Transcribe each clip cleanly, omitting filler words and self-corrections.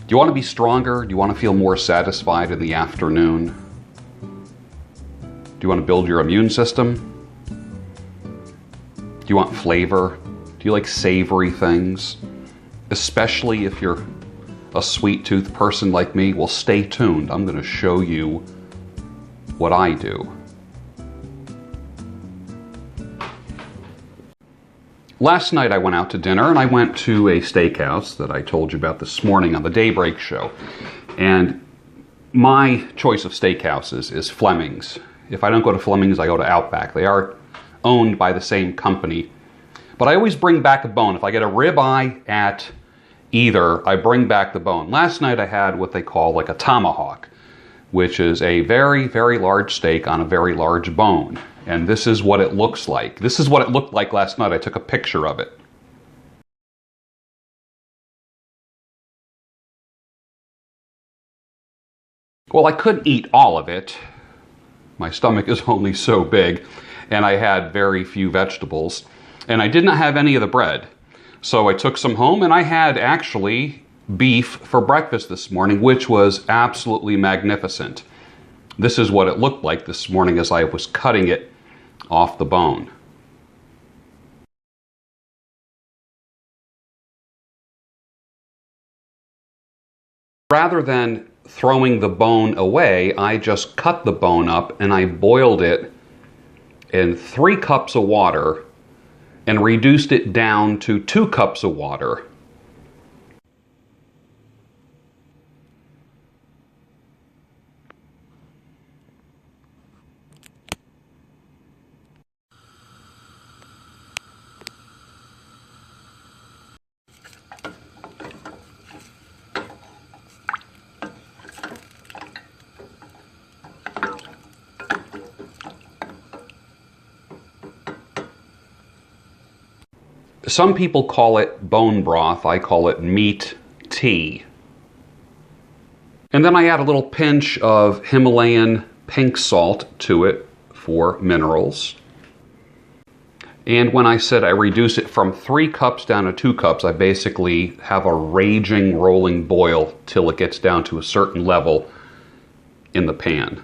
you want to be stronger? Do you want to feel more satisfied in the afternoon? Do you want to build your immune system? Do you want flavor? Do you like savory things? Especially if you're a sweet tooth person like me, well, stay tuned. I'm going to show you what I do. Last night I went out to dinner, and I went to a steakhouse that I told you about this morning on the Daybreak show. And my choice of steakhouses is Fleming's. If I don't go to Fleming's, I go to Outback. They are owned by the same company. But I always bring back a bone. If I get a ribeye at either, I bring back the bone. Last night I had what they call like a tomahawk, which is a very, very large steak on a very large bone. And this is what it looks like. This is what it looked like last night. I took a picture of it. Well, I couldn't eat all of it. My stomach is only so big, and I had very few vegetables. And I did not have any of the bread. So I took some home, and I had actually beef for breakfast this morning, which was absolutely magnificent. This is what it looked like this morning as I was cutting it off the bone. Rather than throwing the bone away, I just cut the bone up and I boiled it in 3 cups of water and reduced it down to 2 cups of water. Some people call it bone broth. I call it meat tea. And then I add a little pinch of Himalayan pink salt to it for minerals. And when I said I reduce it from 3 cups down to 2 cups, I basically have a raging rolling boil till it gets down to a certain level in the pan.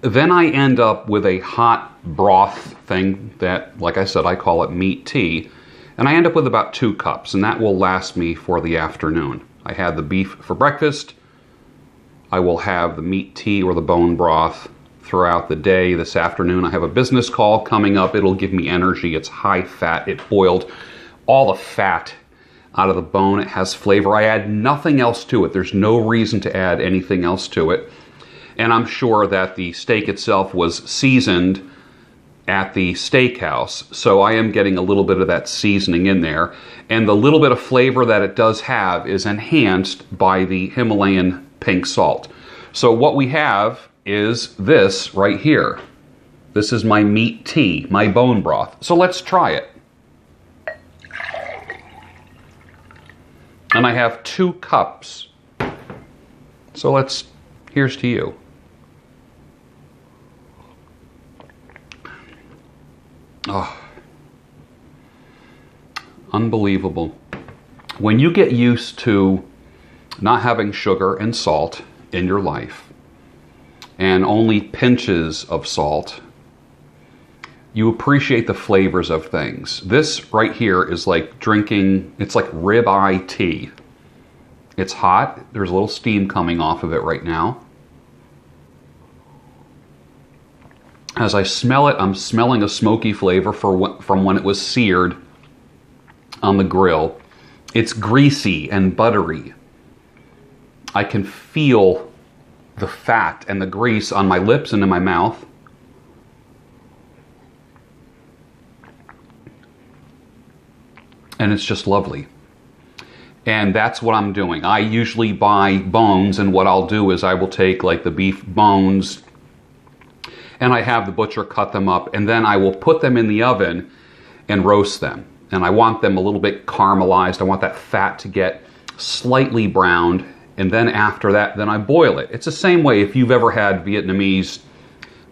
Then I end up with a hot broth thing that, like I said, I call it meat tea. And I end up with about 2 cups, and that will last me for the afternoon. I had the beef for breakfast. I will have the meat tea or the bone broth throughout the day. This afternoon I have a business call coming up. It'll give me energy. It's high fat. It boiled all the fat out of the bone. It has flavor. I add nothing else to it. There's no reason to add anything else to it. And I'm sure that the steak itself was seasoned at the steakhouse, so I am getting a little bit of that seasoning in there. And the little bit of flavor that it does have is enhanced by the Himalayan pink salt. So what we have is this right here. This is my meat tea, my bone broth. So let's try it. And I have 2 cups. So here's to you. Oh, unbelievable. When you get used to not having sugar and salt in your life, and only pinches of salt, you appreciate the flavors of things. This right here is like drinking, it's like ribeye tea. It's hot. There's a little steam coming off of it right now. As I smell it, I'm smelling a smoky flavor from when it was seared on the grill. It's greasy and buttery. I can feel the fat and the grease on my lips and in my mouth. And it's just lovely. And that's what I'm doing. I usually buy bones, and what I'll do is I will take like the beef bones, and I have the butcher cut them up, and then I will put them in the oven and roast them. And I want them a little bit caramelized. I want that fat to get slightly browned, and then after that, then I boil it. It's the same way if you've ever had Vietnamese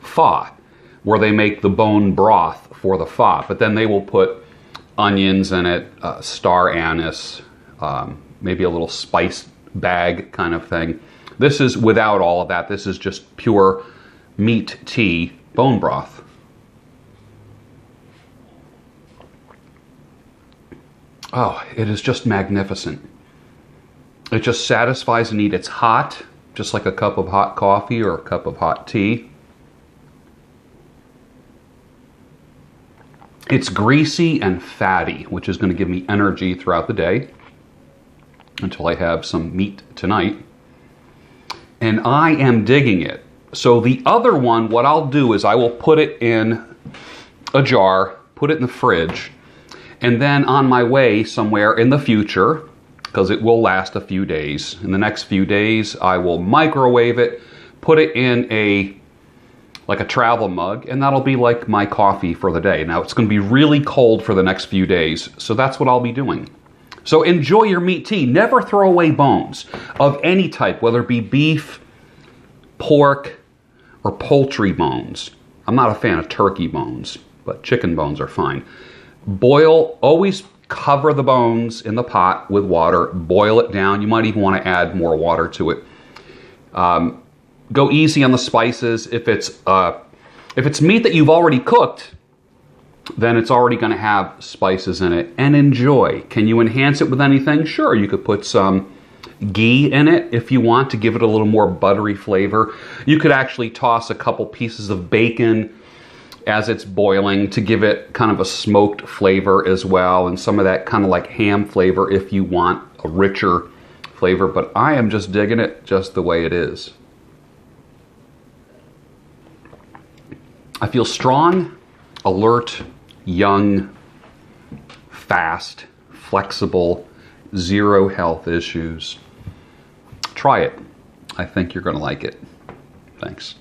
pho, where they make the bone broth for the pho, but then they will put onions in it, star anise, maybe a little spice bag kind of thing. This is without all of that. This is just pure meat tea bone broth. Oh, it is just magnificent. It just satisfies the need. It's hot, just like a cup of hot coffee or a cup of hot tea. It's greasy and fatty, which is going to give me energy throughout the day until I have some meat tonight. And I am digging it. So the other one, what I'll do is I will put it in a jar, put it in the fridge, and then on my way somewhere in the future, because it will last a few days, in the next few days, I will microwave it, put it in like a travel mug, and that'll be like my coffee for the day. Now, it's going to be really cold for the next few days, so that's what I'll be doing. So enjoy your meat tea. Never throw away bones of any type, whether it be beef, pork, or poultry bones. I'm not a fan of turkey bones, but chicken bones are fine. Boil, always cover the bones in the pot with water, boil it down. You might even want to add more water to it. Go easy on the spices. If it's meat that you've already cooked, then it's already going to have spices in it. And enjoy. Can you enhance it with anything? Sure, you could put some ghee in it if you want to give it a little more buttery flavor. You could actually toss a couple pieces of bacon as it's boiling to give it kind of a smoked flavor as well, and some of that kind of like ham flavor if you want a richer flavor. But I am just digging it just the way it is. I feel strong, alert, young, fast, flexible, zero health issues. Try it. I think you're going to like it. Thanks.